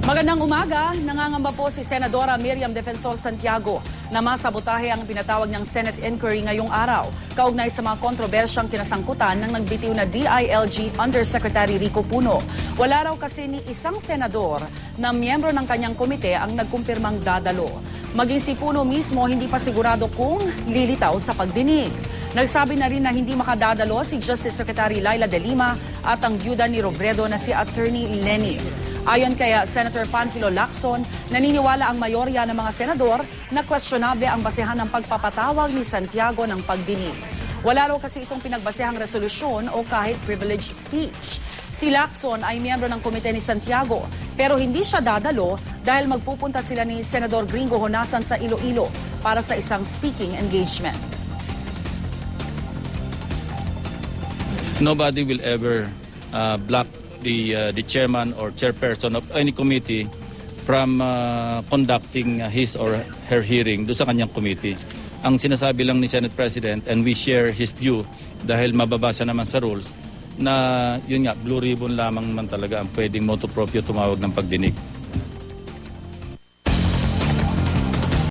Magandang umaga. Nangangamba po si Senadora Miriam Defensor Santiago na masabotahe ang pinatawag ng Senate inquiry ngayong araw kaugnay sa mga kontrobersyang kinasangkutan ng nagbitiw na DILG Undersecretary Rico Puno. Wala raw kasi ni isang senador na miyembro ng kanyang komite ang nagkumpirmang dadalo. Maging si Puno mismo hindi pa sigurado kung lilitaw sa pagdinig. Nagsabi na rin na hindi makadadalo si Justice Secretary Laila De Lima at ang byuda ni Robredo na si Attorney Lenny. Ayon kay Senator Panfilo Lacson, naniniwala ang mayorya ng mga senador na questionable ang basehan ng pagpapatawag ni Santiago ng pagdinig. Wala raw kasi itong pinagbasehang resolusyon o kahit privileged speech. Si Lacson ay miyembro ng komite ni Santiago pero hindi siya dadalo dahil magpupunta sila ni Senador Gringo Honasan sa Iloilo para sa isang speaking engagement. Nobody will ever block the chairman or chairperson of any committee from conducting his or her hearing doon sa kanyang committee. Ang sinasabi lang ni Senate President, and we share his view dahil mababasa naman sa rules, na yun nga, blue ribbon lamang man talaga ang pwedeng motu proprio tumawag ng pagdinig.